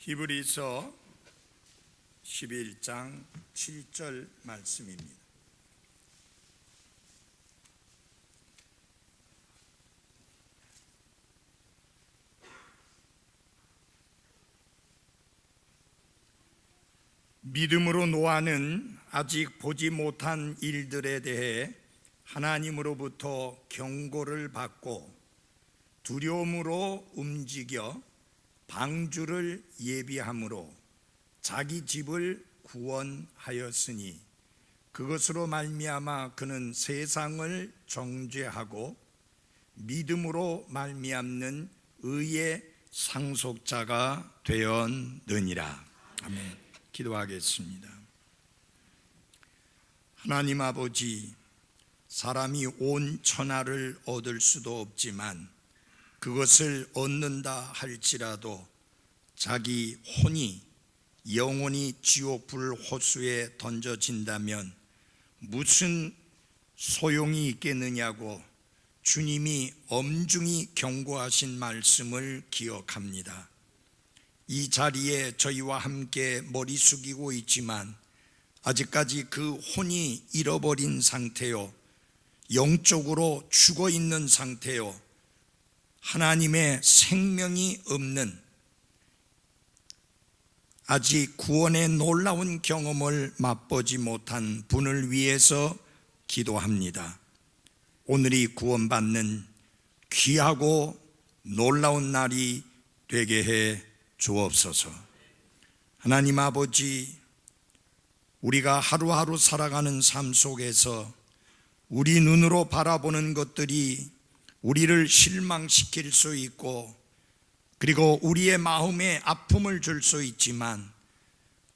히브리서 11장 7절 말씀입니다. 믿음으로 노아는 아직 보지 못한 일들에 대해 하나님으로부터 경고를 받고 두려움으로 움직여 방주를 예비함으로 자기 집을 구원하였으니 그것으로 말미암아 그는 세상을 정죄하고 믿음으로 말미암는 의의 상속자가 되었느니라. 아멘. 기도하겠습니다. 하나님 아버지, 사람이 온 천하를 얻을 수도 없지만 그것을 얻는다 할지라도 자기 혼이 영원히 지옥 불 호수에 던져진다면 무슨 소용이 있겠느냐고 주님이 엄중히 경고하신 말씀을 기억합니다. 이 자리에 저희와 함께 머리 숙이고 있지만 아직까지 그 혼이 잃어버린 상태요, 영적으로 죽어 있는 상태요, 하나님의 생명이 없는, 아직 구원의 놀라운 경험을 맛보지 못한 분을 위해서 기도합니다. 오늘이 구원받는 귀하고 놀라운 날이 되게 해 주옵소서. 하나님 아버지, 우리가 하루하루 살아가는 삶 속에서 우리 눈으로 바라보는 것들이 우리를 실망시킬 수 있고 그리고 우리의 마음에 아픔을 줄 수 있지만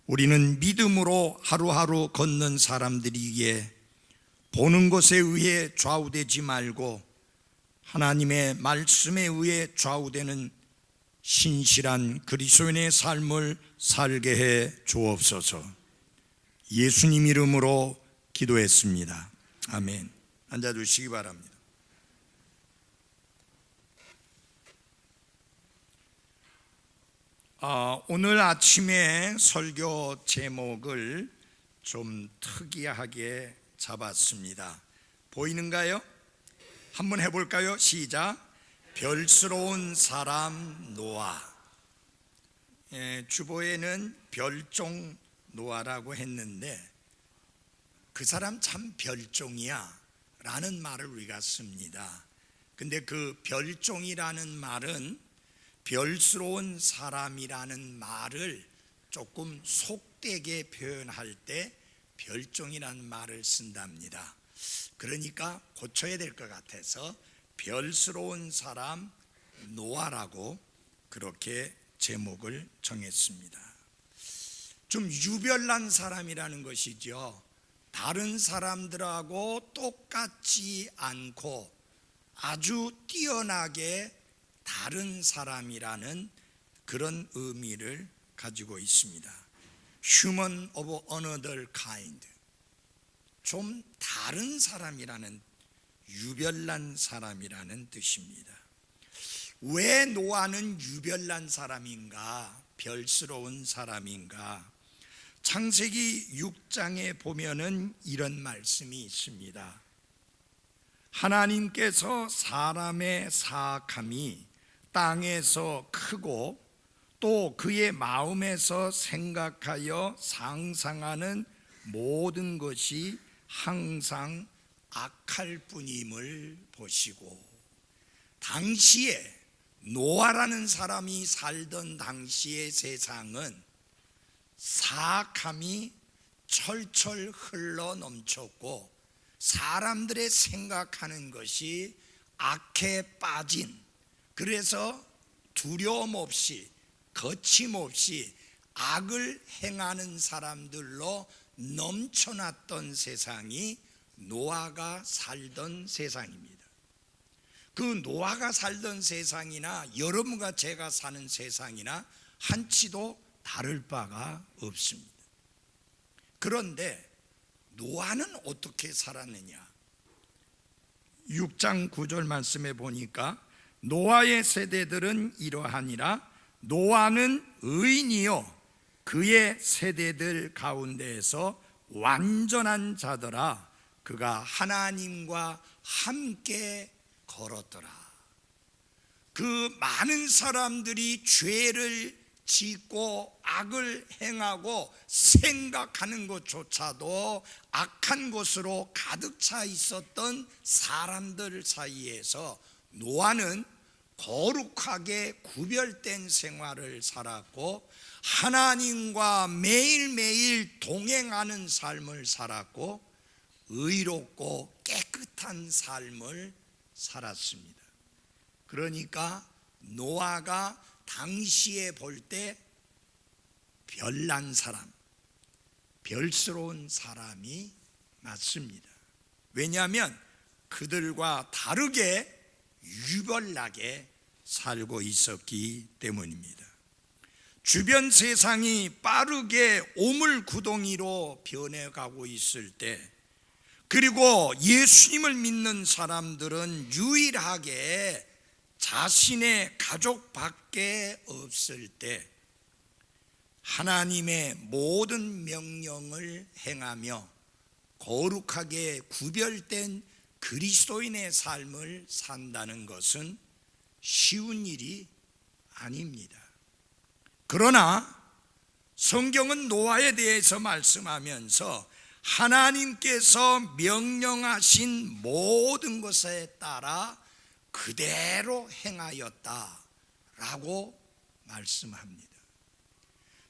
우리는 믿음으로 하루하루 걷는 사람들이기에 보는 것에 의해 좌우되지 말고 하나님의 말씀에 의해 좌우되는 신실한 그리스도인의 삶을 살게 해 주옵소서. 예수님 이름으로 기도했습니다. 아멘. 앉아주시기 바랍니다. 오늘 아침에 설교 제목을 좀 특이하게 잡았습니다. 보이는가요? 한번 해볼까요? 시작. 별스러운 사람 노아. 주보에는 별종 노아라고 했는데 그 사람 참 별종이야 라는 말을 우리가 씁니다. 근데 그 별종이라는 말은 별스러운 사람이라는 말을 조금 속되게 표현할 때 별종이라는 말을 쓴답니다. 그러니까 고쳐야 될 것 같아서 별스러운 사람 노아라고 그렇게 제목을 정했습니다. 좀 유별난 사람이라는 것이죠. 다른 사람들하고 똑같지 않고 아주 뛰어나게 다른 사람이라는 그런 의미를 가지고 있습니다. Human of another kind. 좀 다른 사람이라는, 유별난 사람이라는 뜻입니다. 왜 노아는 유별난 사람인가, 별스러운 사람인가? 창세기 6장에 보면은 이런 말씀이 있습니다. 하나님께서 사람의 사악함이 땅에서 크고 또 그의 마음에서 생각하여 상상하는 모든 것이 항상 악할 뿐임을 보시고, 당시에 노아라는 사람이 살던 당시의 세상은 사악함이 철철 흘러 넘쳤고 사람들의 생각하는 것이 악해 빠진, 그래서 두려움 없이 거침없이 악을 행하는 사람들로 넘쳐났던 세상이 노아가 살던 세상입니다. 그 노아가 살던 세상이나 여러분과 제가 사는 세상이나 한치도 다를 바가 없습니다. 그런데 노아는 어떻게 살았느냐? 6장 9절 말씀에 보니까 노아의 세대들은 이러하니라. 노아는 의인이요 그의 세대들 가운데에서 완전한 자더라. 그가 하나님과 함께 걸었더라. 그 많은 사람들이 죄를 짓고 악을 행하고 생각하는 것조차도 악한 것으로 가득 차 있었던 사람들 사이에서 노아는 거룩하게 구별된 생활을 살았고 하나님과 매일매일 동행하는 삶을 살았고 의롭고 깨끗한 삶을 살았습니다. 그러니까 노아가 당시에 볼 때 별난 사람, 별스러운 사람이 맞습니다. 왜냐하면 그들과 다르게 유별나게 살고 있었기 때문입니다. 주변 세상이 빠르게 오물구덩이로 변해가고 있을 때, 그리고 예수님을 믿는 사람들은 유일하게 자신의 가족밖에 없을 때 하나님의 모든 명령을 행하며 거룩하게 구별된 그리스도인의 삶을 산다는 것은 쉬운 일이 아닙니다. 그러나 성경은 노아에 대해서 말씀하면서 하나님께서 명령하신 모든 것에 따라 그대로 행하였다라고 말씀합니다.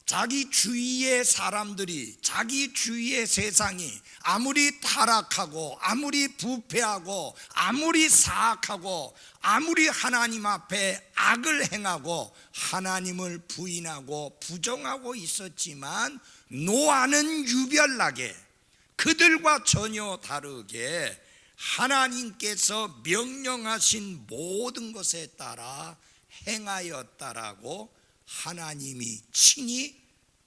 자기 주위의 사람들이, 자기 주위의 세상이 아무리 타락하고 아무리 부패하고 아무리 사악하고 아무리 하나님 앞에 악을 행하고 하나님을 부인하고 부정하고 있었지만 노아는 유별나게 그들과 전혀 다르게 하나님께서 명령하신 모든 것에 따라 행하였다라고 하나님이 친히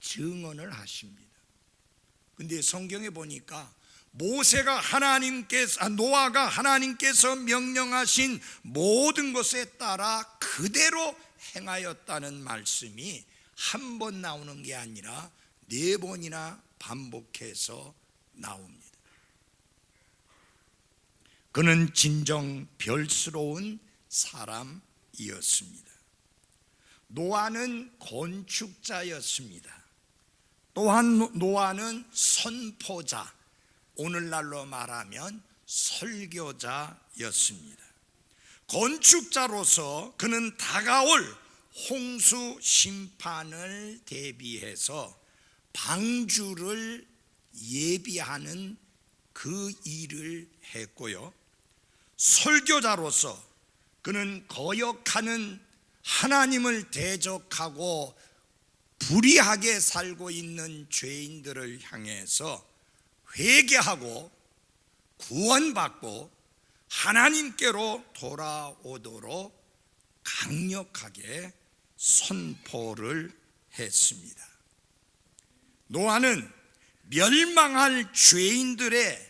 증언을 하십니다. 근데 성경에 보니까 노아가 하나님께서 명령하신 모든 것에 따라 그대로 행하였다는 말씀이 한 번 나오는 게 아니라 4번이나 반복해서 나옵니다. 그는 진정 별스러운 사람이었습니다. 노아는 건축자였습니다. 또한 노아는 선포자, 오늘날로 말하면 설교자였습니다. 건축자로서 그는 다가올 홍수 심판을 대비해서 방주를 예비하는 그 일을 했고요. 설교자로서 그는 거역하는 하나님을 대적하고 불의하게 살고 있는 죄인들을 향해서 회개하고 구원받고 하나님께로 돌아오도록 강력하게 선포를 했습니다. 노아는 멸망할 죄인들의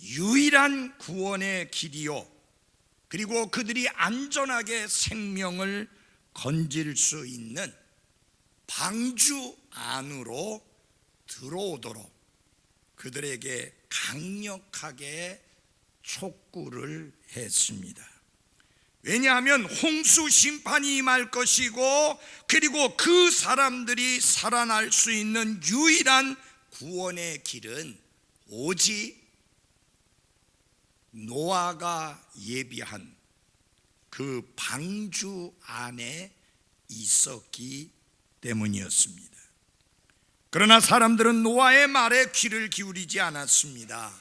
유일한 구원의 길이요, 그리고 그들이 안전하게 생명을 건질 수 있는 방주 안으로 들어오도록 그들에게 강력하게 촉구를 했습니다. 왜냐하면 홍수 심판이 임할 것이고, 그리고 그 사람들이 살아날 수 있는 유일한 구원의 길은 오직 노아가 예비한 그 방주 안에 있었기 때문이었습니다. 그러나 사람들은 노아의 말에 귀를 기울이지 않았습니다.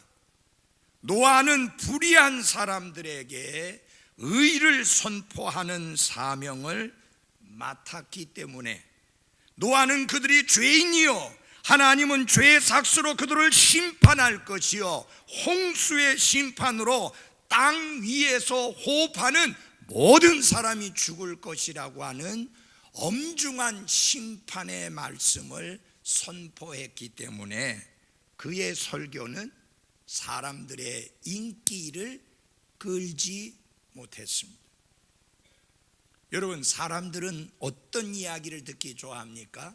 노아는 불의한 사람들에게 의를 선포하는 사명을 맡았기 때문에, 노아는 그들이 죄인이요 하나님은 죄의 삭스로 그들을 심판할 것이요 홍수의 심판으로 땅 위에서 호흡하는 모든 사람이 죽을 것이라고 하는 엄중한 심판의 말씀을 선포했기 때문에 그의 설교는 사람들의 인기를 끌지 못했습니다. 여러분, 사람들은 어떤 이야기를 듣기 좋아합니까?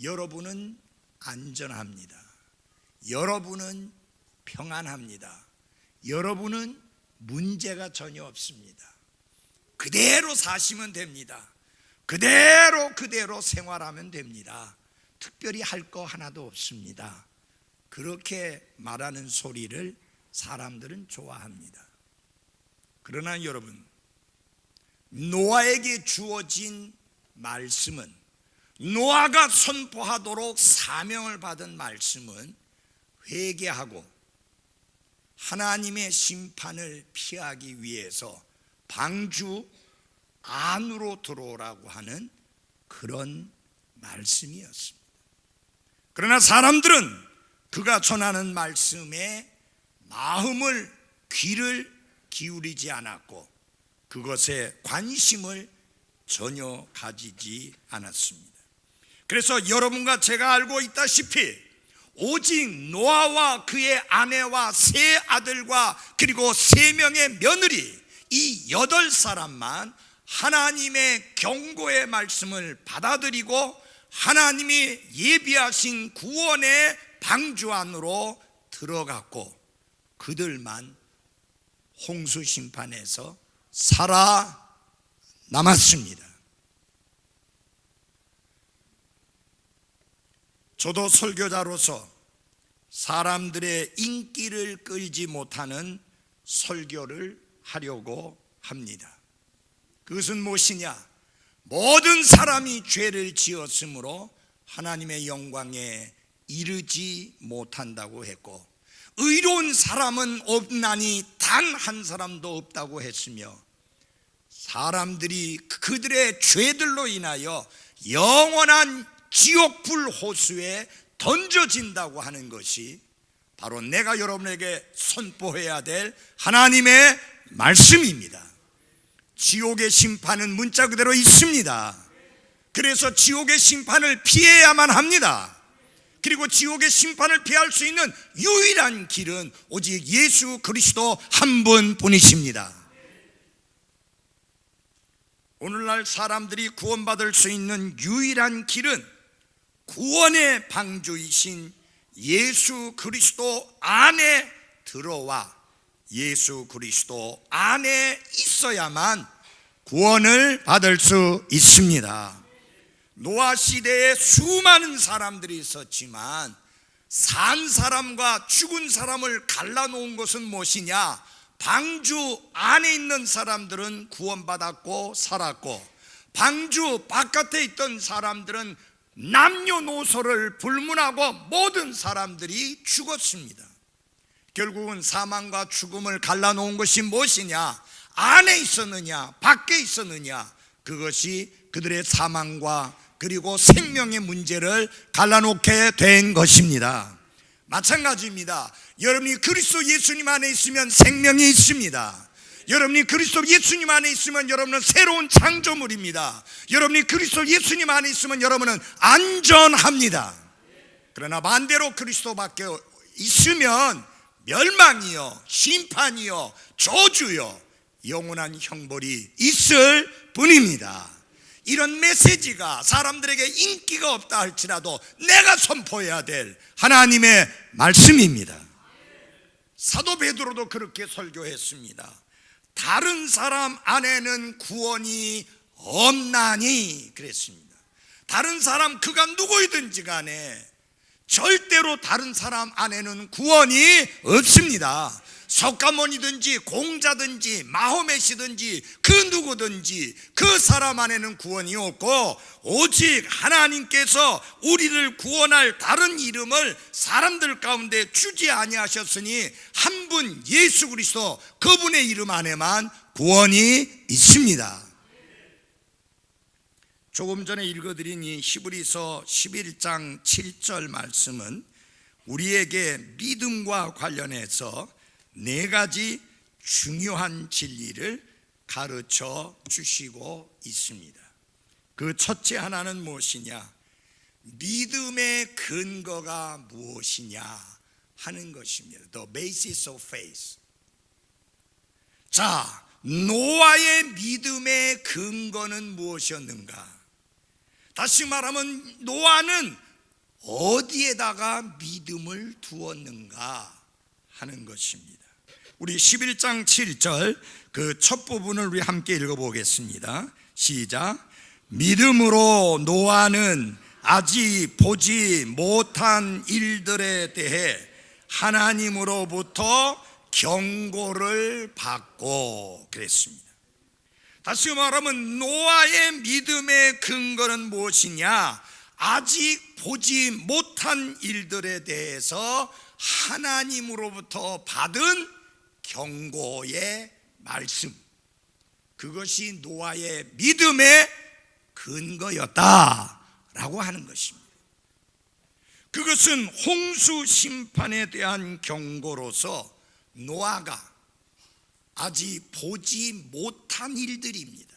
여러분은 안전합니다. 여러분은 평안합니다. 여러분은 문제가 전혀 없습니다. 그대로 사시면 됩니다. 그대로 생활하면 됩니다. 특별히 할 거 하나도 없습니다. 그렇게 말하는 소리를 사람들은 좋아합니다. 그러나 여러분, 노아에게 주어진 말씀은, 노아가 선포하도록 사명을 받은 말씀은 회개하고 하나님의 심판을 피하기 위해서 방주 안으로 들어오라고 하는 그런 말씀이었습니다. 그러나 사람들은 그가 전하는 말씀에 마음을, 귀를 기울이지 않았고 그것에 관심을 전혀 가지지 않았습니다. 그래서 여러분과 제가 알고 있다시피 오직 노아와 그의 아내와 세 아들과 그리고 3명의 며느리, 이 8사람만 하나님의 경고의 말씀을 받아들이고 하나님이 예비하신 구원의 방주 안으로 들어갔고 그들만 홍수 심판에서 살아남았습니다. 저도 설교자로서 사람들의 인기를 끌지 못하는 설교를 하려고 합니다. 그것은 무엇이냐? 모든 사람이 죄를 지었으므로 하나님의 영광에 이르지 못한다고 했고 의로운 사람은 없나니 단 한 사람도 없다고 했으며 사람들이 그들의 죄들로 인하여 영원한 지옥불 호수에 던져진다고 하는 것이 바로 내가 여러분에게 선포해야 될 하나님의 말씀입니다. 지옥의 심판은 문자 그대로 있습니다. 그래서 지옥의 심판을 피해야만 합니다. 그리고 지옥의 심판을 피할 수 있는 유일한 길은 오직 예수 그리스도 한 분뿐이십니다. 오늘날 사람들이 구원받을 수 있는 유일한 길은 구원의 방주이신 예수 그리스도 안에 들어와 예수 그리스도 안에 있어야만 구원을 받을 수 있습니다. 노아 시대에 수많은 사람들이 있었지만 산 사람과 죽은 사람을 갈라놓은 것은 무엇이냐? 방주 안에 있는 사람들은 구원받았고 살았고 방주 바깥에 있던 사람들은 남녀노소를 불문하고 모든 사람들이 죽었습니다. 결국은 사망과 죽음을 갈라놓은 것이 무엇이냐? 안에 있었느냐 밖에 있었느냐, 그것이 그들의 사망과 그리고 생명의 문제를 갈라놓게 된 것입니다. 마찬가지입니다. 여러분이 그리스도 예수님 안에 있으면 생명이 있습니다. 여러분이 그리스도 예수님 안에 있으면 여러분은 새로운 창조물입니다. 여러분이 그리스도 예수님 안에 있으면 여러분은 안전합니다. 그러나 반대로 그리스도 밖에 있으면 멸망이요 심판이요 저주요 영원한 형벌이 있을 뿐입니다. 이런 메시지가 사람들에게 인기가 없다 할지라도 내가 선포해야 될 하나님의 말씀입니다. 사도 베드로도 그렇게 설교했습니다. 다른 사람 안에는 구원이 없나니 그랬습니다. 다른 사람 그가 누구이든지 간에 절대로 다른 사람 안에는 구원이 없습니다. 석가모니든지 공자든지 마호메시든지 그 누구든지 그 사람 안에는 구원이 없고 오직 하나님께서 우리를 구원할 다른 이름을 사람들 가운데 주지 아니하셨으니 한 분 예수 그리스도 그분의 이름 안에만 구원이 있습니다. 조금 전에 읽어드린 이 히브리서 11장 7절 말씀은 우리에게 믿음과 관련해서 4가지 중요한 진리를 가르쳐 주시고 있습니다. 그 첫째 하나는 무엇이냐? 믿음의 근거가 무엇이냐 하는 것입니다. The basis of faith. 자, 노아의 믿음의 근거는 무엇이었는가? 다시 말하면 노아는 어디에다가 믿음을 두었는가 하는 것입니다. 우리 11장 7절 그 첫 부분을 우리 함께 읽어보겠습니다. 시작. 믿음으로 노아는 아직 보지 못한 일들에 대해 하나님으로부터 경고를 받고 그랬습니다. 다시 말하면 노아의 믿음의 근거는 무엇이냐? 아직 보지 못한 일들에 대해서 하나님으로부터 받은 경고의 말씀, 그것이 노아의 믿음의 근거였다라고 하는 것입니다. 그것은 홍수 심판에 대한 경고로서 노아가 아직 보지 못한 일들입니다.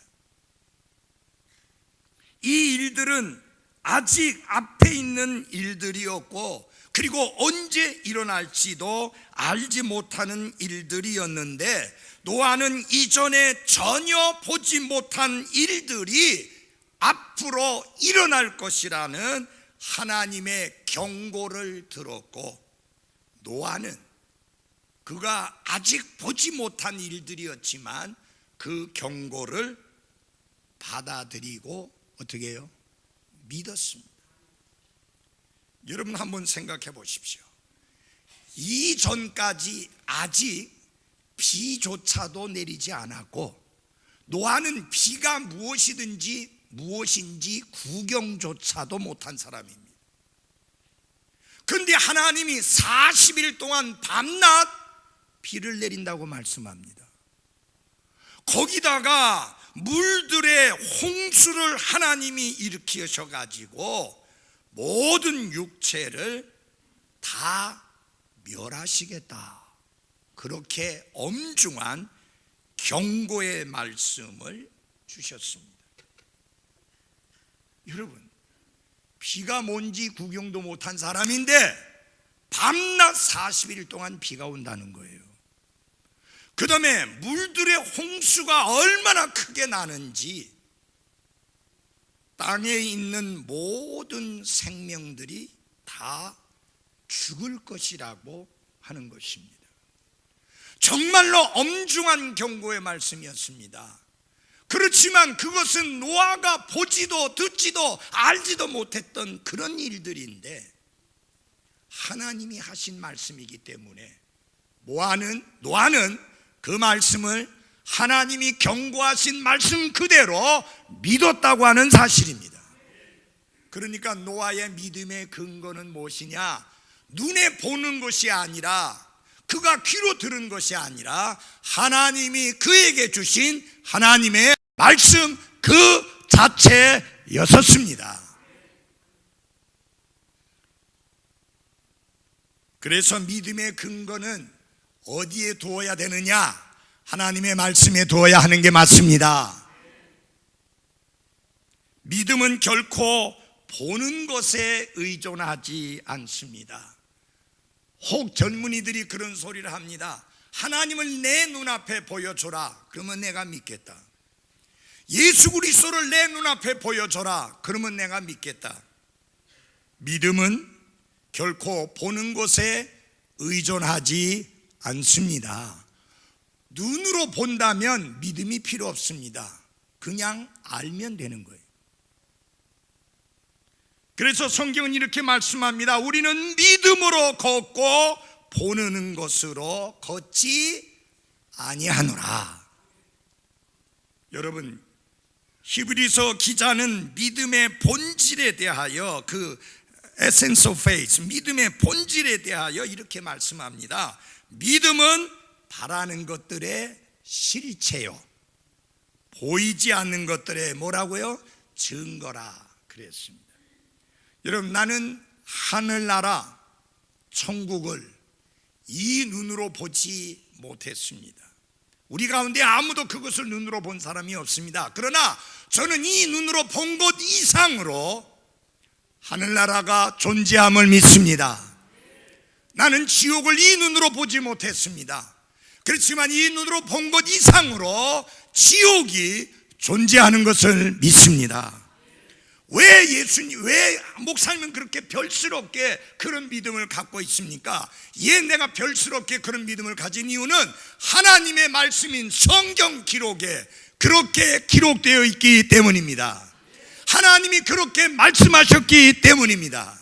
이 일들은 아직 앞에 있는 일들이었고, 그리고 언제 일어날지도 알지 못하는 일들이었는데, 노아는 이전에 전혀 보지 못한 일들이 앞으로 일어날 것이라는 하나님의 경고를 들었고, 노아는 그가 아직 보지 못한 일들이었지만 그 경고를 받아들이고 어떻게 해요? 믿었습니다. 여러분 한번 생각해 보십시오. 이전까지 아직 비조차도 내리지 않았고, 노아는 비가 무엇인지 구경조차도 못한 사람입니다. 그런데 하나님이 40일 동안 밤낮 비를 내린다고 말씀합니다. 거기다가 물들의 홍수를 하나님이 일으키셔가지고 모든 육체를 다 멸하시겠다, 그렇게 엄중한 경고의 말씀을 주셨습니다. 여러분, 비가 뭔지 구경도 못한 사람인데 밤낮 40일 동안 비가 온다는 거예요. 그 다음에 물들의 홍수가 얼마나 크게 나는지, 땅에 있는 모든 생명들이 다 죽을 것이라고 하는 것입니다. 정말로 엄중한 경고의 말씀이었습니다. 그렇지만 그것은 노아가 보지도 듣지도 알지도 못했던 그런 일들인데, 하나님이 하신 말씀이기 때문에 노아는 그 말씀을 하나님이 경고하신 말씀 그대로 믿었다고 하는 사실입니다. 그러니까 노아의 믿음의 근거는 무엇이냐? 눈에 보는 것이 아니라, 그가 귀로 들은 것이 아니라 하나님이 그에게 주신 하나님의 말씀 그 자체였었습니다. 그래서 믿음의 근거는 어디에 두어야 되느냐? 하나님의 말씀에 두어야 하는 게 맞습니다. 믿음은 결코 보는 것에 의존하지 않습니다. 혹 젊은이들이 그런 소리를 합니다. 하나님을 내 눈앞에 보여줘라, 그러면 내가 믿겠다. 예수 그리스도를 내 눈앞에 보여줘라, 그러면 내가 믿겠다. 믿음은 결코 보는 것에 의존하지 않습니다. 눈으로 본다면 믿음이 필요 없습니다. 그냥 알면 되는 거예요. 그래서 성경은 이렇게 말씀합니다. 우리는 믿음으로 걷고 보는 것으로 걷지 아니하노라. 여러분, 히브리서 기자는 믿음의 본질에 대하여, 그 essence of faith, 믿음의 본질에 대하여 이렇게 말씀합니다. 믿음은 바라는 것들의 실체요, 보이지 않는 것들의 뭐라고요? 증거라 그랬습니다. 여러분, 나는 하늘나라 천국을 이 눈으로 보지 못했습니다. 우리 가운데 아무도 그것을 눈으로 본 사람이 없습니다. 그러나 저는 이 눈으로 본 것 이상으로 하늘나라가 존재함을 믿습니다. 나는 지옥을 이 눈으로 보지 못했습니다. 그렇지만 이 눈으로 본 것 이상으로 지옥이 존재하는 것을 믿습니다. 왜 목사님은 그렇게 별스럽게 그런 믿음을 갖고 있습니까? 내가 별스럽게 그런 믿음을 가진 이유는 하나님의 말씀인 성경 기록에 그렇게 기록되어 있기 때문입니다. 하나님이 그렇게 말씀하셨기 때문입니다.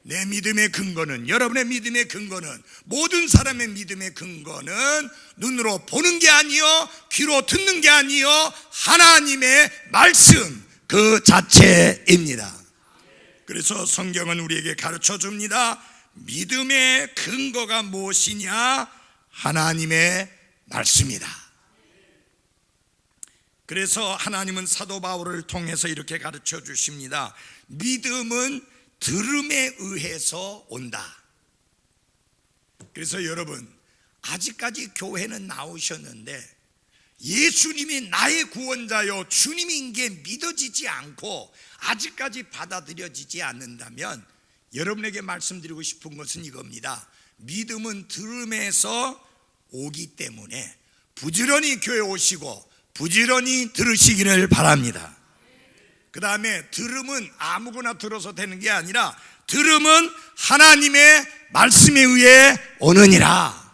내 믿음의 근거는, 여러분의 믿음의 근거는, 모든 사람의 믿음의 근거는 눈으로 보는 게 아니요, 귀로 듣는 게 아니요, 하나님의 말씀 그 자체입니다. 그래서 성경은 우리에게 가르쳐 줍니다. 믿음의 근거가 무엇이냐? 하나님의 말씀이다. 그래서 하나님은 사도 바울을 통해서 이렇게 가르쳐 주십니다. 믿음은 들음에 의해서 온다. 그래서 여러분, 아직까지 교회는 나오셨는데 예수님이 나의 구원자요 주님인 게 믿어지지 않고 아직까지 받아들여지지 않는다면 여러분에게 말씀드리고 싶은 것은 이겁니다. 믿음은 들음에서 오기 때문에 부지런히 교회 오시고 부지런히 들으시기를 바랍니다. 그 다음에 들음은 아무거나 들어서 되는 게 아니라 들음은 하나님의 말씀에 의해 오느니라.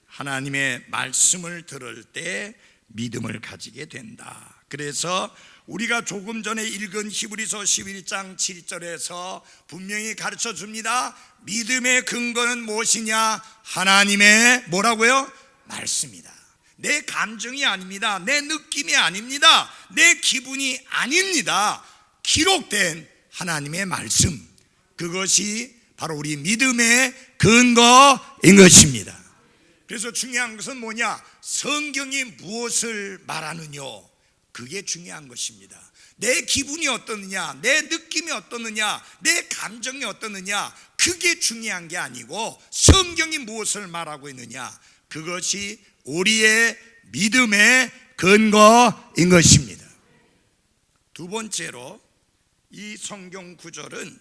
하나님의 말씀을 들을 때 믿음을 가지게 된다. 그래서 우리가 조금 전에 읽은 히브리서 11장 7절에서 분명히 가르쳐 줍니다. 믿음의 근거는 무엇이냐? 하나님의 뭐라고요? 말씀이다. 내 감정이 아닙니다. 내 느낌이 아닙니다. 내 기분이 아닙니다. 기록된 하나님의 말씀, 그것이 바로 우리 믿음의 근거인 것입니다. 그래서 중요한 것은 뭐냐? 성경이 무엇을 말하느냐, 그게 중요한 것입니다. 내 기분이 어떠느냐, 내 느낌이 어떠느냐, 내 감정이 어떠느냐, 그게 중요한 게 아니고 성경이 무엇을 말하고 있느냐, 그것이 우리의 믿음의 근거인 것입니다. 두 번째로 이 성경 구절은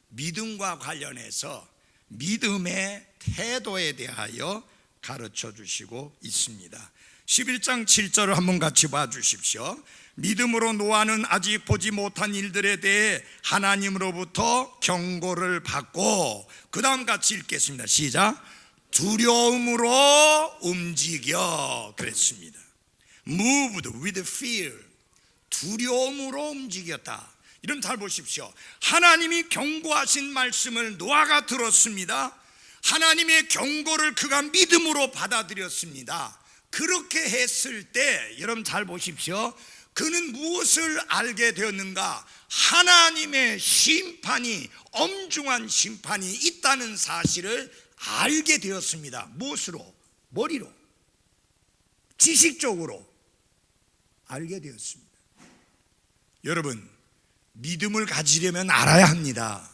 믿음과 관련해서 믿음의 태도에 대하여 가르쳐 주시고 있습니다. 11장 7절을 한번 같이 봐 주십시오. 믿음으로 노아는 아직 보지 못한 일들에 대해 하나님으로부터 경고를 받고, 그 다음 같이 읽겠습니다. 시작. 두려움으로 움직여 그랬습니다. Moved with fear. 두려움으로 움직였다. 이런 잘 보십시오. 하나님이 경고하신 말씀을 노아가 들었습니다. 하나님의 경고를 그가 믿음으로 받아들였습니다. 그렇게 했을 때 여러분 잘 보십시오. 그는 무엇을 알게 되었는가? 하나님의 심판이, 엄중한 심판이 있다는 사실을 알게 되었습니다. 무엇으로? 머리로, 지식적으로 알게 되었습니다. 여러분, 믿음을 가지려면 알아야 합니다.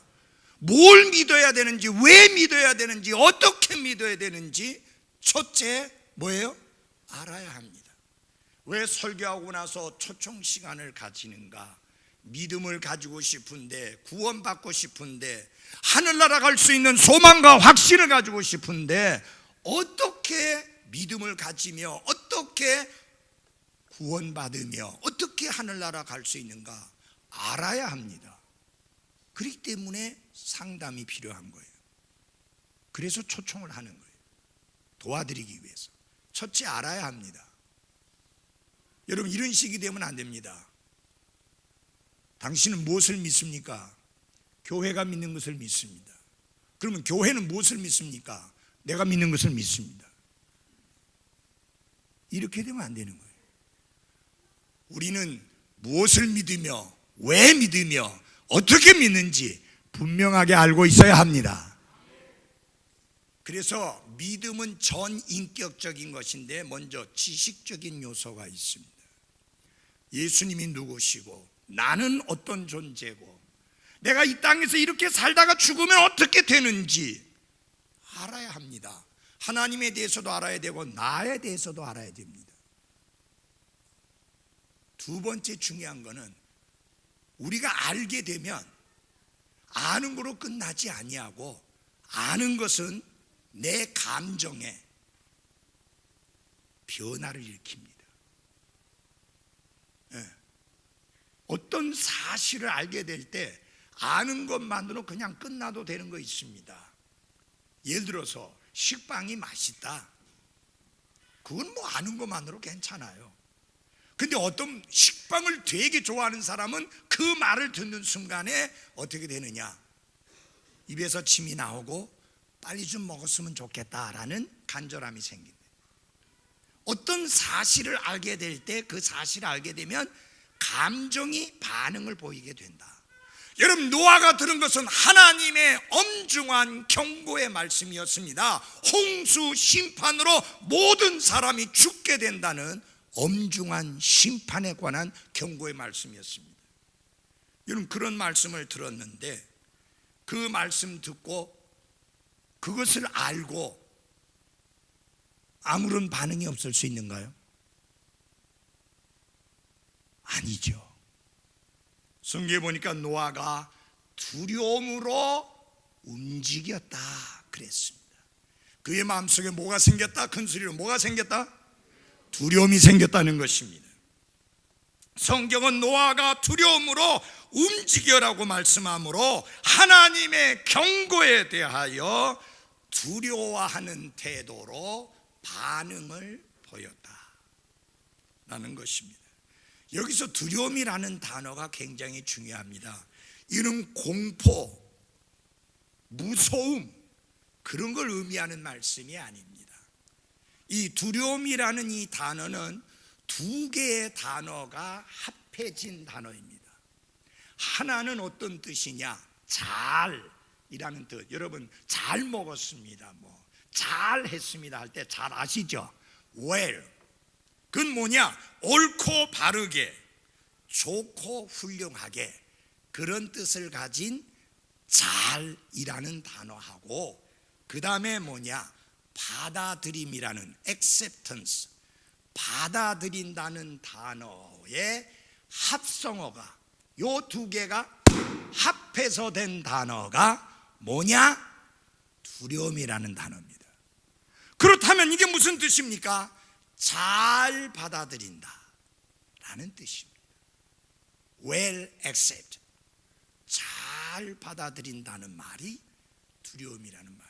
뭘 믿어야 되는지, 왜 믿어야 되는지, 어떻게 믿어야 되는지 첫째 뭐예요? 알아야 합니다. 왜 설교하고 나서 초청 시간을 가지는가? 믿음을 가지고 싶은데, 구원받고 싶은데, 하늘나라 갈 수 있는 소망과 확신을 가지고 싶은데 어떻게 믿음을 가지며 어떻게 구원받으며 어떻게 하늘나라 갈 수 있는가 알아야 합니다. 그렇기 때문에 상담이 필요한 거예요. 그래서 초청을 하는 거예요. 도와드리기 위해서. 첫째 알아야 합니다. 여러분, 이런 식이 되면 안 됩니다. 당신은 무엇을 믿습니까? 교회가 믿는 것을 믿습니다. 그러면 교회는 무엇을 믿습니까? 내가 믿는 것을 믿습니다. 이렇게 되면 안 되는 거예요. 우리는 무엇을 믿으며 왜 믿으며 어떻게 믿는지 분명하게 알고 있어야 합니다. 그래서 믿음은 전인격적인 것인데 먼저 지식적인 요소가 있습니다. 예수님이 누구시고 나는 어떤 존재고 내가 이 땅에서 이렇게 살다가 죽으면 어떻게 되는지 알아야 합니다. 하나님에 대해서도 알아야 되고 나에 대해서도 알아야 됩니다. 두 번째 중요한 거는 우리가 알게 되면 아는 거로 끝나지 아니하고 아는 것은 내 감정에 변화를 일으킵니다. 어떤 사실을 알게 될 때 아는 것만으로 그냥 끝나도 되는 거 있습니다. 예를 들어서 식빵이 맛있다. 그건 뭐 아는 것만으로 괜찮아요. 근데 어떤 식빵을 되게 좋아하는 사람은 그 말을 듣는 순간에 어떻게 되느냐, 입에서 침이 나오고 빨리 좀 먹었으면 좋겠다라는 간절함이 생긴다. 어떤 사실을 알게 될 때 그 사실을 알게 되면 감정이 반응을 보이게 된다. 여러분, 노아가 들은 것은 하나님의 엄중한 경고의 말씀이었습니다. 홍수 심판으로 모든 사람이 죽게 된다는 엄중한 심판에 관한 경고의 말씀이었습니다. 여러분, 그런 말씀을 들었는데 그 말씀 듣고 그것을 알고 아무런 반응이 없을 수 있는가요? 아니죠. 성경에 보니까 노아가 두려움으로 움직였다 그랬습니다. 그의 마음속에 뭐가 생겼다? 큰 소리로 뭐가 생겼다? 두려움이 생겼다는 것입니다. 성경은 노아가 두려움으로 움직여라고 말씀하므로 하나님의 경고에 대하여 두려워하는 태도로 반응을 보였다라는 것입니다. 여기서 두려움이라는 단어가 굉장히 중요합니다. 이는 공포, 무서움, 그런 걸 의미하는 말씀이 아닙니다. 이 두려움이라는 이 단어는 두 개의 단어가 합해진 단어입니다. 하나는 어떤 뜻이냐? 잘이라는 뜻. 여러분, 잘 먹었습니다, 잘 했습니다 할 때 잘 아시죠? well. 그건 뭐냐? 옳고 바르게, 좋고 훌륭하게, 그런 뜻을 가진 잘이라는 단어하고, 그 다음에 뭐냐? 받아들임이라는 acceptance, 받아들인다는 단어의 합성어가, 요 두 개가 합해서 된 단어가 뭐냐? 두려움이라는 단어입니다. 그렇다면 이게 무슨 뜻입니까? 잘 받아들인다 라는 뜻입니다. well accept, 잘 받아들인다는 말이 두려움이라는 말입니다.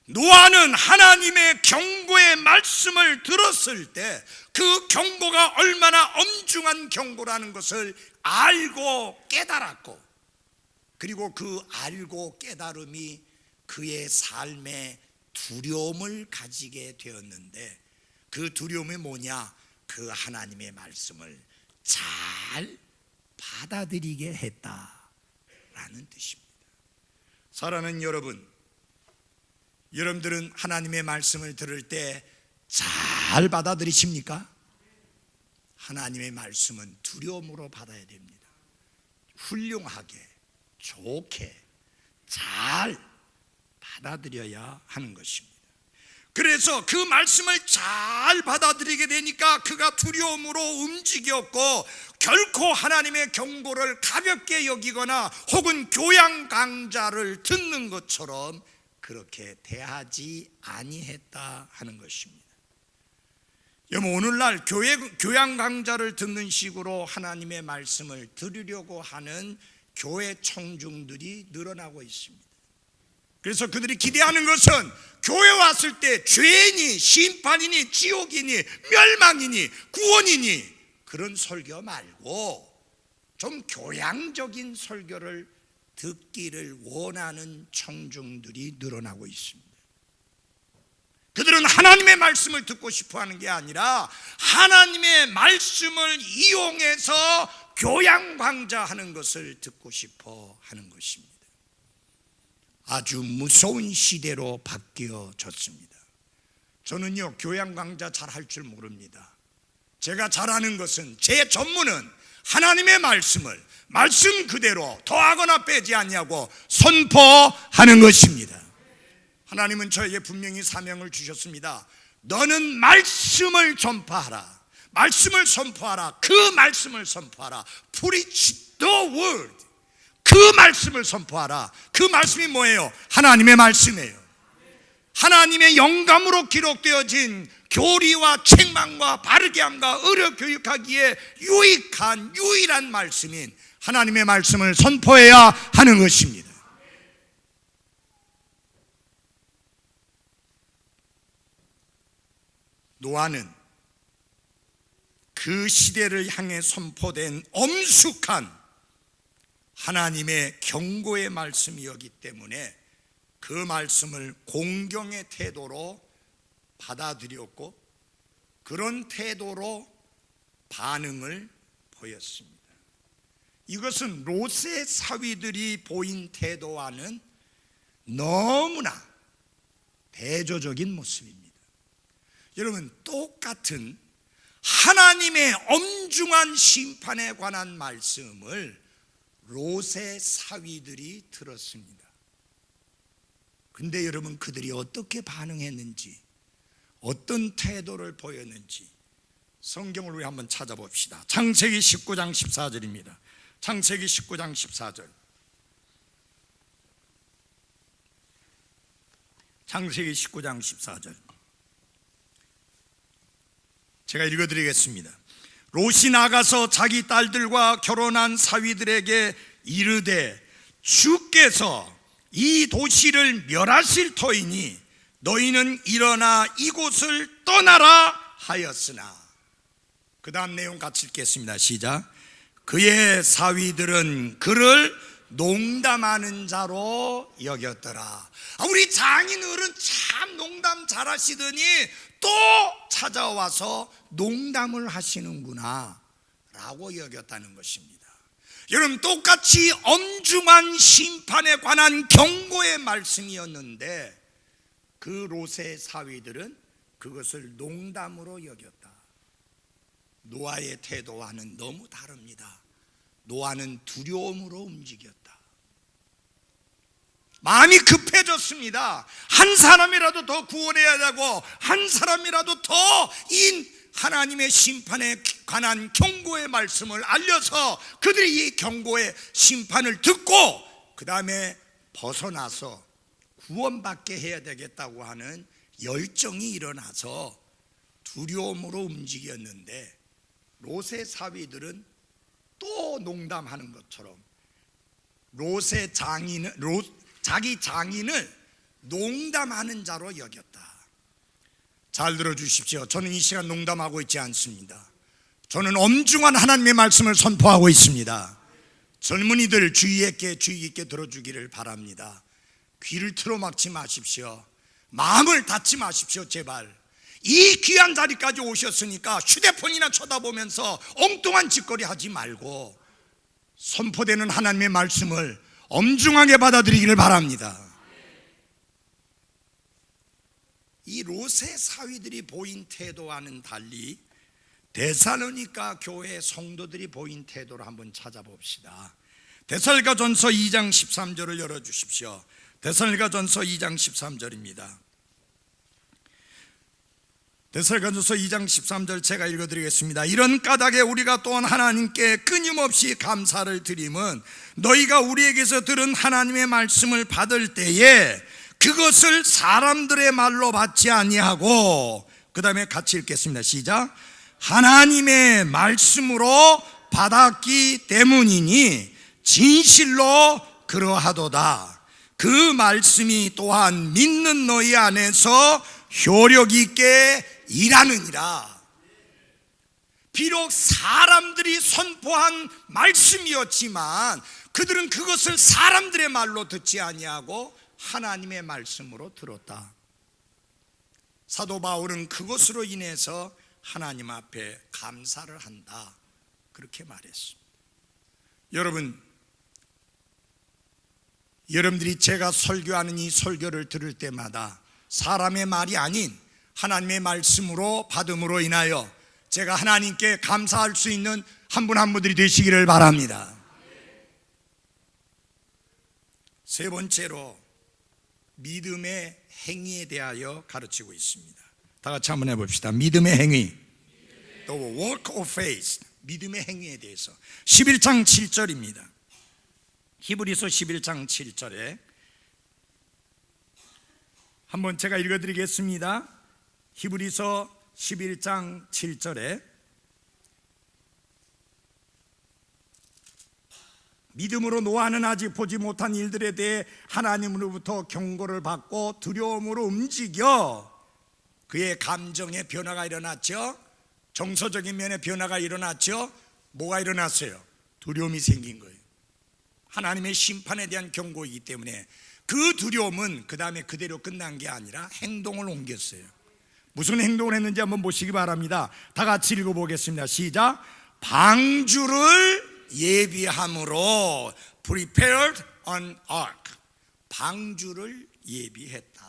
노아는 하나님의 경고의 말씀을 들었을 때 그 경고가 얼마나 엄중한 경고라는 것을 알고 깨달았고, 그리고 그 알고 깨달음이 그의 삶에 두려움을 가지게 되었는데, 그 두려움이 뭐냐? 그 하나님의 말씀을 잘 받아들이게 했다라는 뜻입니다. 사랑하는 여러분, 여러분들은 하나님의 말씀을 들을 때 잘 받아들이십니까? 하나님의 말씀은 두려움으로 받아야 됩니다. 훌륭하게, 좋게, 잘 받아들여야 하는 것입니다. 그래서 그 말씀을 잘 받아들이게 되니까 그가 두려움으로 움직였고, 결코 하나님의 경고를 가볍게 여기거나 혹은 교양 강좌를 듣는 것처럼 그렇게 대하지 아니했다 하는 것입니다. 여러분, 오늘날 교양 강좌를 듣는 식으로 하나님의 말씀을 들으려고 하는 교회 청중들이 늘어나고 있습니다. 그래서 그들이 기대하는 것은 교회 왔을 때 죄인이, 심판이니, 지옥이니, 멸망이니, 구원이니, 그런 설교 말고 좀 교양적인 설교를 듣기를 원하는 청중들이 늘어나고 있습니다. 그들은 하나님의 말씀을 듣고 싶어 하는 게 아니라 하나님의 말씀을 이용해서 교양 강좌하는 것을 듣고 싶어 하는 것입니다. 아주 무서운 시대로 바뀌어졌습니다. 저는요, 교양 강좌 잘 할 줄 모릅니다. 제가 잘하는 것은, 제 전문은 하나님의 말씀을 말씀 그대로 더하거나 빼지 않냐고 선포하는 것입니다. 하나님은 저에게 분명히 사명을 주셨습니다. 너는 말씀을 전파하라, 말씀을 선포하라, 그 말씀을 선포하라. Preach the word. 그 말씀을 선포하라. 그 말씀이 뭐예요? 하나님의 말씀이에요. 하나님의 영감으로 기록되어진 교리와 책망과 바르게 함과 의료 교육하기에 유일한 말씀인 하나님의 말씀을 선포해야 하는 것입니다. 노아는 그 시대를 향해 선포된 엄숙한 하나님의 경고의 말씀이었기 때문에 그 말씀을 공경의 태도로 받아들였고 그런 태도로 반응을 보였습니다. 이것은 롯의 사위들이 보인 태도와는 너무나 대조적인 모습입니다. 여러분, 똑같은 하나님의 엄중한 심판에 관한 말씀을 롯의 사위들이 들었습니다. 근데 여러분, 그들이 어떻게 반응했는지, 어떤 태도를 보였는지 성경을 우리 한번 찾아봅시다. 창세기 19장 14절입니다. 창세기 19장 14절. 창세기 19장 14절. 제가 읽어드리겠습니다. 롯이 나가서 자기 딸들과 결혼한 사위들에게 이르되 주께서 이 도시를 멸하실 터이니 너희는 일어나 이곳을 떠나라 하였으나. 그 다음 내용 같이 읽겠습니다. 시작. 그의 사위들은 그를 농담하는 자로 여겼더라. 우리 장인어른 참 농담 잘하시더니 또 찾아와서 농담을 하시는구나 라고 여겼다는 것입니다. 여러분, 똑같이 엄중한 심판에 관한 경고의 말씀이었는데 그 롯의 사위들은 그것을 농담으로 여겼다. 노아의 태도와는 너무 다릅니다. 노아는 두려움으로 움직였다. 마음이 급해졌습니다. 한 사람이라도 더 구원해야 되고 한 사람이라도 더 이 하나님의 심판에 관한 경고의 말씀을 알려서 그들이 이 경고의 심판을 듣고 그 다음에 벗어나서 구원받게 해야 되겠다고 하는 열정이 일어나서 두려움으로 움직였는데 롯의 사위들은 또 농담하는 것처럼 자기 장인을 농담하는 자로 여겼다. 잘 들어주십시오. 저는 이 시간 농담하고 있지 않습니다. 저는 엄중한 하나님의 말씀을 선포하고 있습니다. 젊은이들 주의 있게 들어주기를 바랍니다. 귀를 틀어막지 마십시오. 마음을 닫지 마십시오. 제발. 이 귀한 자리까지 오셨으니까 휴대폰이나 쳐다보면서 엉뚱한 짓거리 하지 말고 선포되는 하나님의 말씀을 엄중하게 받아들이기를 바랍니다. 이 롯의 사위들이 보인 태도와는 달리 데살로니가 교회 성도들이 보인 태도를 한번 찾아봅시다. 데살로니가전서 2장 13절을 열어주십시오. 데살로니가전서 2장 13절입니다. 데살로니가전서 2장 13절 제가 읽어드리겠습니다. 이런 까닭에 우리가 또한 하나님께 끊임없이 감사를 드림은 너희가 우리에게서 들은 하나님의 말씀을 받을 때에 그것을 사람들의 말로 받지 아니하고, 그 다음에 같이 읽겠습니다. 시작. 하나님의 말씀으로 받았기 때문이니 진실로 그러하도다. 그 말씀이 또한 믿는 너희 안에서 효력 있게 일하느니라. 비록 사람들이 선포한 말씀이었지만 그들은 그것을 사람들의 말로 듣지 아니하고 하나님의 말씀으로 들었다. 사도 바울은 그것으로 인해서 하나님 앞에 감사를 한다, 그렇게 말했습니다. 여러분들이 제가 설교하는 이 설교를 들을 때마다 사람의 말이 아닌 하나님의 말씀으로 받음으로 인하여 제가 하나님께 감사할 수 있는 한 분 한 분들이 되시기를 바랍니다. 세 번째로 믿음의 행위에 대하여 가르치고 있습니다. 다 같이 한번 해봅시다. 믿음의 행위, The work of faith, 믿음의 행위에 대해서 11장 7절입니다. 히브리서 11장 7절에 한번 제가 읽어드리겠습니다. 히브리서 11장 7절에 믿음으로 노아는 아직 보지 못한 일들에 대해 하나님으로부터 경고를 받고 두려움으로 움직여 그의 감정의 변화가 일어났죠. 정서적인 면의 변화가 일어났죠. 뭐가 일어났어요? 두려움이 생긴 거예요. 하나님의 심판에 대한 경고이기 때문에 그 두려움은 그 다음에 그대로 끝난 게 아니라 행동을 옮겼어요. 무슨 행동을 했는지 한번 보시기 바랍니다. 다 같이 읽어보겠습니다. 시작. 방주를 예비함으로 prepared an ark. 방주를 예비했다.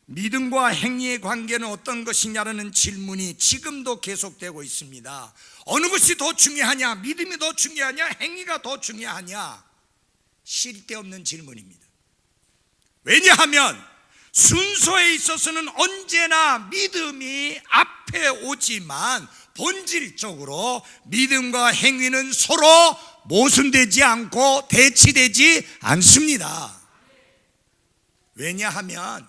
믿음과 행위의 관계는 어떤 것이냐라는 질문이 지금도 계속되고 있습니다. 어느 것이 더 중요하냐? 믿음이 더 중요하냐? 행위가 더 중요하냐? 쓸데없는 질문입니다. 왜냐하면 순서에 있어서는 언제나 믿음이 앞에 오지만 본질적으로 믿음과 행위는 서로 모순되지 않고 대치되지 않습니다. 왜냐하면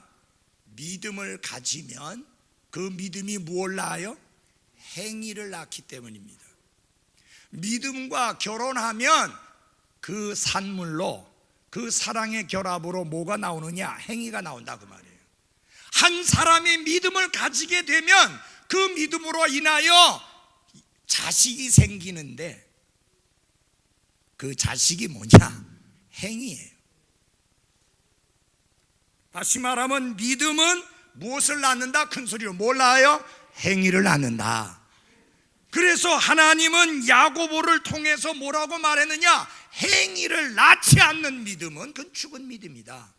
믿음을 가지면 그 믿음이 무엇을 낳아요? 행위를 낳기 때문입니다. 믿음과 결혼하면 그 산물로, 그 사랑의 결합으로 뭐가 나오느냐? 행위가 나온다 그 말이에요. 한 사람이 믿음을 가지게 되면 그 믿음으로 인하여 자식이 생기는데 그 자식이 뭐냐? 행위예요. 다시 말하면 믿음은 무엇을 낳는다? 큰 소리로 뭘 낳아요? 행위를 낳는다. 그래서 하나님은 야고보를 통해서 뭐라고 말했느냐? 행위를 낳지 않는 믿음은 그건 죽은 믿음이다.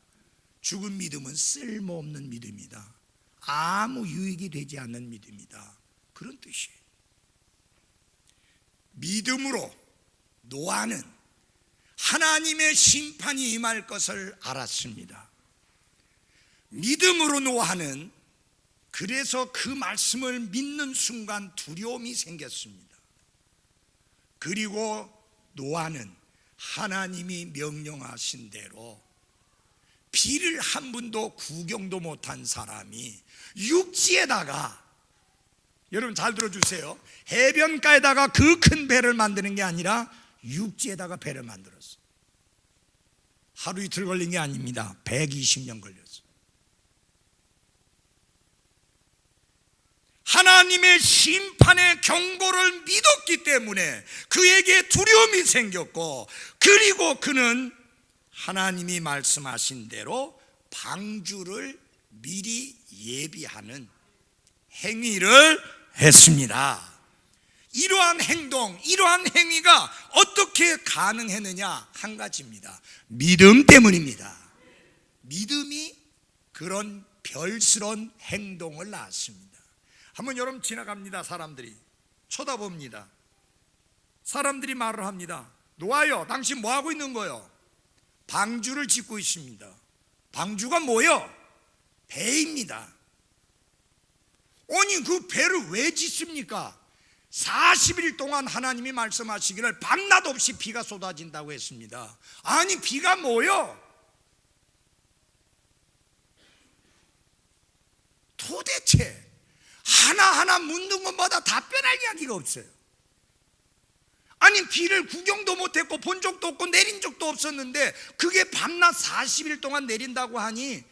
죽은 믿음은 쓸모없는 믿음이다. 아무 유익이 되지 않는 믿음이다. 그런 뜻이에요. 믿음으로 노아는 하나님의 심판이 임할 것을 알았습니다. 믿음으로 노아는 그래서 그 말씀을 믿는 순간 두려움이 생겼습니다. 그리고 노아는 하나님이 명령하신 대로 비를 한 번도 구경도 못한 사람이 육지에다가, 여러분 잘 들어주세요, 해변가에다가 그 큰 배를 만드는 게 아니라 육지에다가 배를 만들었어요. 하루 이틀 걸린 게 아닙니다. 120년 걸렸어요. 하나님의 심판의 경고를 믿었기 때문에 그에게 두려움이 생겼고, 그리고 그는 하나님이 말씀하신 대로 방주를 미리 예비하는 행위를 했습니다. 이러한 행동, 이러한 행위가 어떻게 가능했느냐? 한 가지입니다. 믿음 때문입니다. 믿음이 그런 별스러운 행동을 낳았습니다. 한번 여러분 지나갑니다. 사람들이 쳐다봅니다. 사람들이 말을 합니다. 노아요, 당신 뭐 하고 있는 거요? 방주를 짓고 있습니다. 방주가 뭐요? 배입니다. 아니 그 배를 왜 짓습니까? 40일 동안 하나님이 말씀하시기를 밤낮 없이 비가 쏟아진다고 했습니다. 아니 비가 뭐요? 도대체 하나하나 묻는 것마다 답변할 이야기가 없어요. 아니 비를 구경도 못했고 본 적도 없고 내린 적도 없었는데 그게 밤낮 40일 동안 내린다고 하니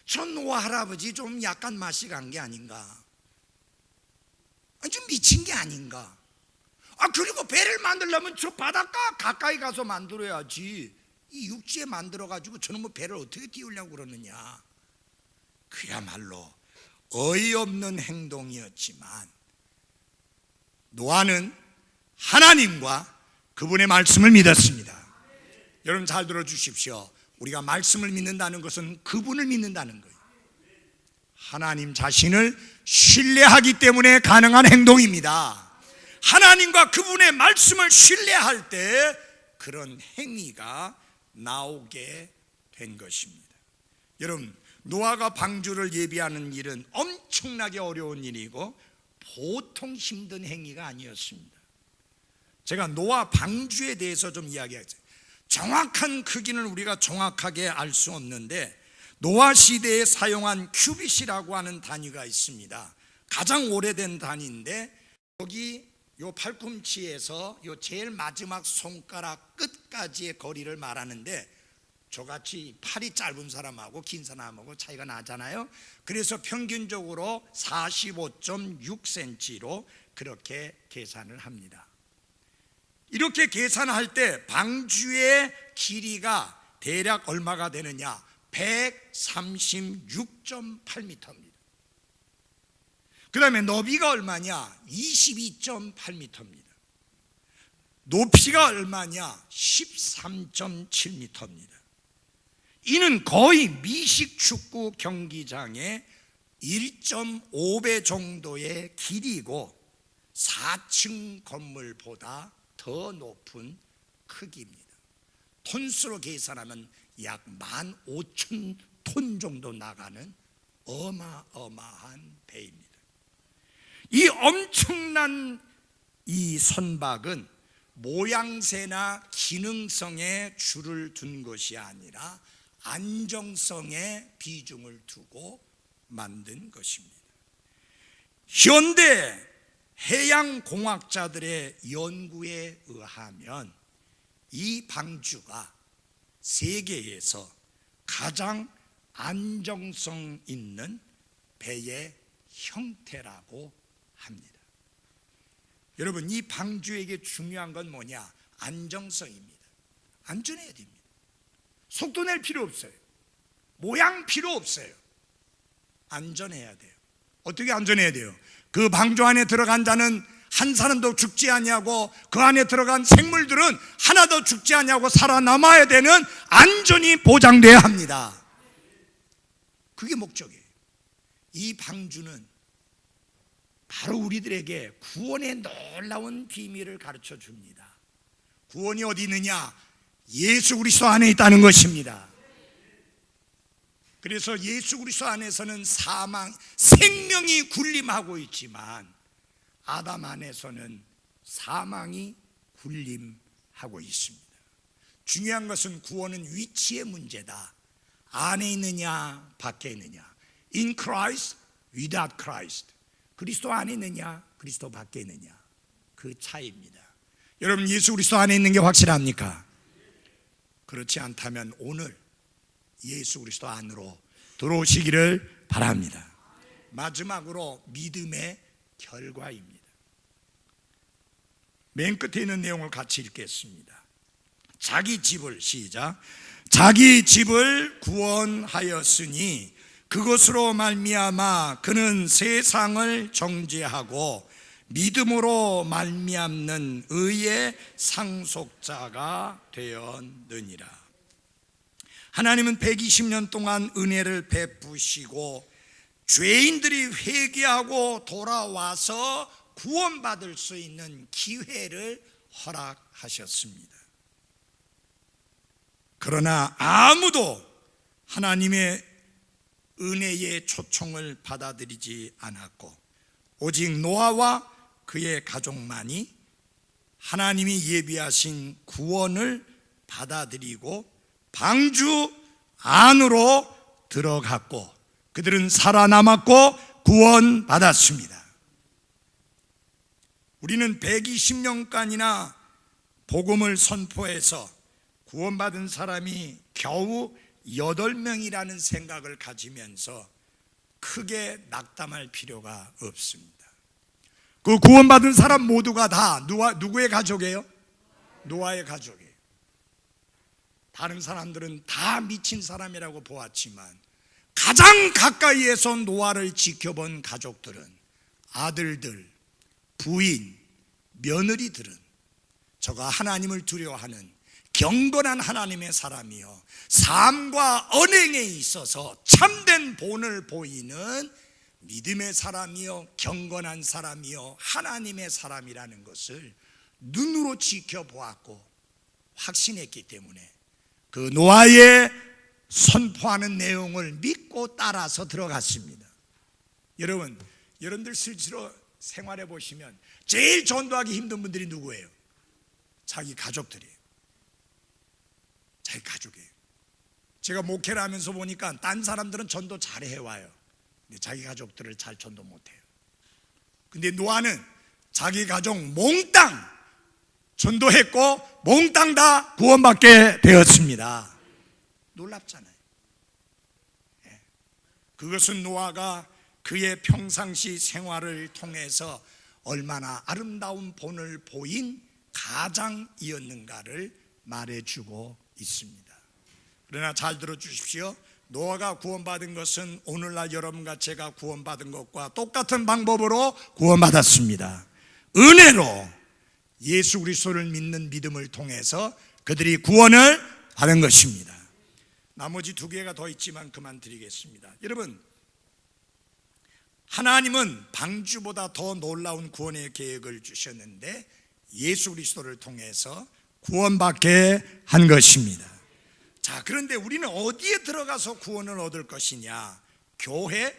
저 노아 할아버지 좀 약간 맛이 간 게 아닌가? 좀 미친 게 아닌가? 그리고 배를 만들려면 저 바닷가 가까이 가서 만들어야지, 이 육지에 만들어가지고 저는 뭐 배를 어떻게 띄우려고 그러느냐? 그야말로 어이없는 행동이었지만 노아는 하나님과 그분의 말씀을 믿었습니다. 여러분 잘 들어주십시오. 우리가 말씀을 믿는다는 것은 그분을 믿는다는 거예요. 하나님 자신을 신뢰하기 때문에 가능한 행동입니다. 하나님과 그분의 말씀을 신뢰할 때 그런 행위가 나오게 된 것입니다. 여러분, 노아가 방주를 예비하는 일은 엄청나게 어려운 일이고 보통 힘든 행위가 아니었습니다. 제가 노아 방주에 대해서 좀 이야기하죠. 정확한 크기는 우리가 정확하게 알 수 없는데 노아 시대에 사용한 큐빗이라고 하는 단위가 있습니다. 가장 오래된 단위인데 여기 요 팔꿈치에서 요 제일 마지막 손가락 끝까지의 거리를 말하는데 저같이 팔이 짧은 사람하고 긴 사람하고 차이가 나잖아요. 그래서 평균적으로 45.6cm로 그렇게 계산을 합니다. 이렇게 계산할 때 방주의 길이가 대략 얼마가 되느냐? 136.8m입니다. 그 다음에 너비가 얼마냐? 22.8m입니다. 높이가 얼마냐? 13.7m입니다. 이는 거의 미식 축구 경기장의 1.5배 정도의 길이고 4층 건물보다 더 높은 크기입니다. 톤수로 계산하면 약 15,000톤 정도 나가는 어마어마한 배입니다. 이 엄청난 이 선박은 모양새나 기능성에 줄을 둔 것이 아니라 안정성에 비중을 두고 만든 것입니다. 현대 해양공학자들의 연구에 의하면 이 방주가 세계에서 가장 안정성 있는 배의 형태라고 합니다. 여러분, 이 방주에게 중요한 건 뭐냐? 안정성입니다. 안전해야 됩니다. 속도 낼 필요 없어요. 모양 필요 없어요. 안전해야 돼요. 어떻게 안전해야 돼요? 그 방주 안에 들어간 자는 한 사람도 죽지 아니하고 그 안에 들어간 생물들은 하나도 죽지 아니하고 살아남아야 되는 안전이 보장돼야 합니다. 그게 목적이에요. 이 방주는 바로 우리들에게 구원의 놀라운 비밀을 가르쳐 줍니다. 구원이 어디 있느냐? 예수 그리스도 안에 있다는 것입니다. 그래서 예수 그리스도 안에서는 생명이 군림하고 있지만 아담 안에서는 사망이 군림하고 있습니다. 중요한 것은 구원은 위치의 문제다. 안에 있느냐 밖에 있느냐. In Christ, without Christ. 그리스도 안에 있느냐 그리스도 밖에 있느냐. 그 차이입니다. 여러분, 예수 그리스도 안에 있는 게 확실합니까? 그렇지 않다면 오늘 예수 그리스도 안으로 들어오시기를 바랍니다. 마지막으로 믿음의 결과입니다. 맨 끝에 있는 내용을 같이 읽겠습니다. 자기 집을 시작. 자기 집을 구원하였으니 그것으로 말미암아 그는 세상을 정죄하고 믿음으로 말미암는 의의 상속자가 되었느니라. 하나님은 120년 동안 은혜를 베푸시고 죄인들이 회개하고 돌아와서 구원받을 수 있는 기회를 허락하셨습니다. 그러나 아무도 하나님의 은혜의 초청을 받아들이지 않았고 오직 노아와 그의 가족만이 하나님이 예비하신 구원을 받아들이고 방주 안으로 들어갔고 그들은 살아남았고 구원받았습니다. 우리는 120년간이나 복음을 선포해서 구원받은 사람이 겨우 8명이라는 생각을 가지면서 크게 낙담할 필요가 없습니다. 그 구원받은 사람 모두가 다 누구의 가족이에요? 노아의 가족이에요. 다른 사람들은 다 미친 사람이라고 보았지만 가장 가까이에서 노아를 지켜본 가족들은 아들들, 부인, 며느리들은 저가 하나님을 두려워하는 경건한 하나님의 사람이요 삶과 언행에 있어서 참된 본을 보이는 믿음의 사람이요 경건한 사람이요 하나님의 사람이라는 것을 눈으로 지켜보았고 확신했기 때문에 그 노아의 선포하는 내용을 믿고 따라서 들어갔습니다. 여러분들 실제로 생활해 보시면 제일 전도하기 힘든 분들이 누구예요? 자기 가족들이에요. 자기 가족이에요. 제가 목회를 하면서 보니까 딴 사람들은 전도 잘 해와요. 근데 자기 가족들을 잘 전도 못해요. 근데 노아는 자기 가족 몽땅 전도했고 몽땅 다 구원받게 되었습니다. 놀랍잖아요. 그것은 노아가 그의 평상시 생활을 통해서 얼마나 아름다운 본을 보인 가장이었는가를 말해주고 있습니다. 그러나 잘 들어주십시오. 노아가 구원받은 것은 오늘날 여러분과 제가 구원받은 것과 똑같은 방법으로 구원받았습니다. 은혜로 예수 그리스도를 믿는 믿음을 통해서 그들이 구원을 받은 것입니다. 나머지 두 개가 더 있지만 그만 드리겠습니다. 여러분, 하나님은 방주보다 더 놀라운 구원의 계획을 주셨는데 예수 그리스도를 통해서 구원받게 한 것입니다. 자, 그런데 우리는 어디에 들어가서 구원을 얻을 것이냐? 교회?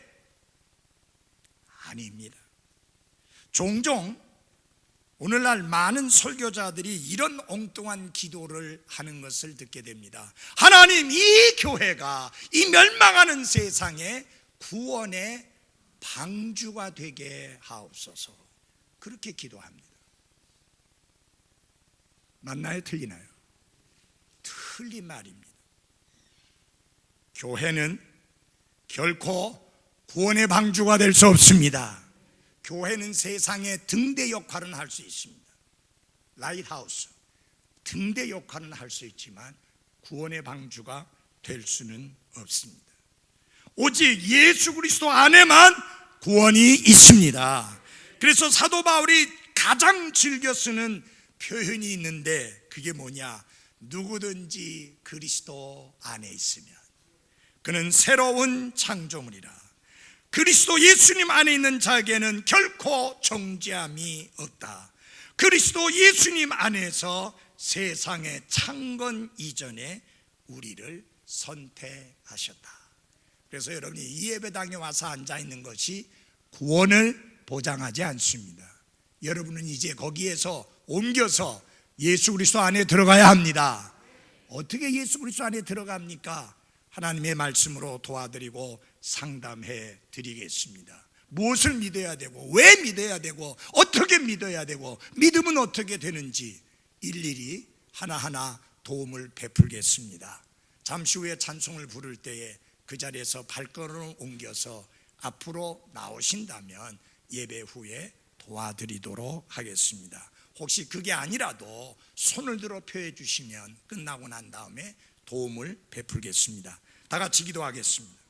아닙니다. 종종 오늘날 많은 설교자들이 이런 엉뚱한 기도를 하는 것을 듣게 됩니다. 하나님, 이 교회가 이 멸망하는 세상에 구원의 방주가 되게 하옵소서. 그렇게 기도합니다. 맞나요? 틀리나요? 틀린 말입니다. 교회는 결코 구원의 방주가 될 수 없습니다. 교회는 세상의 등대 역할은 할 수 있습니다. 라이트하우스, 등대 역할은 할 수 있지만 구원의 방주가 될 수는 없습니다. 오직 예수 그리스도 안에만 구원이 있습니다. 그래서 사도 바울이 가장 즐겨 쓰는 표현이 있는데 그게 뭐냐? 누구든지 그리스도 안에 있으면 그는 새로운 창조물이라. 그리스도 예수님 안에 있는 자에게는 결코 정죄함이 없다. 그리스도 예수님 안에서 세상의 창건 이전에 우리를 선택하셨다. 그래서 여러분이 이 예배당에 와서 앉아있는 것이 구원을 보장하지 않습니다. 여러분은 이제 거기에서 옮겨서 예수 그리스도 안에 들어가야 합니다. 어떻게 예수 그리스도 안에 들어갑니까? 하나님의 말씀으로 도와드리고 상담해 드리겠습니다. 무엇을 믿어야 되고 왜 믿어야 되고 어떻게 믿어야 되고 믿음은 어떻게 되는지 일일이 하나하나 도움을 베풀겠습니다. 잠시 후에 찬송을 부를 때에 그 자리에서 발걸음을 옮겨서 앞으로 나오신다면 예배 후에 도와드리도록 하겠습니다. 혹시 그게 아니라도 손을 들어 표해 주시면 끝나고 난 다음에 도움을 베풀겠습니다. 다 같이 기도하겠습니다.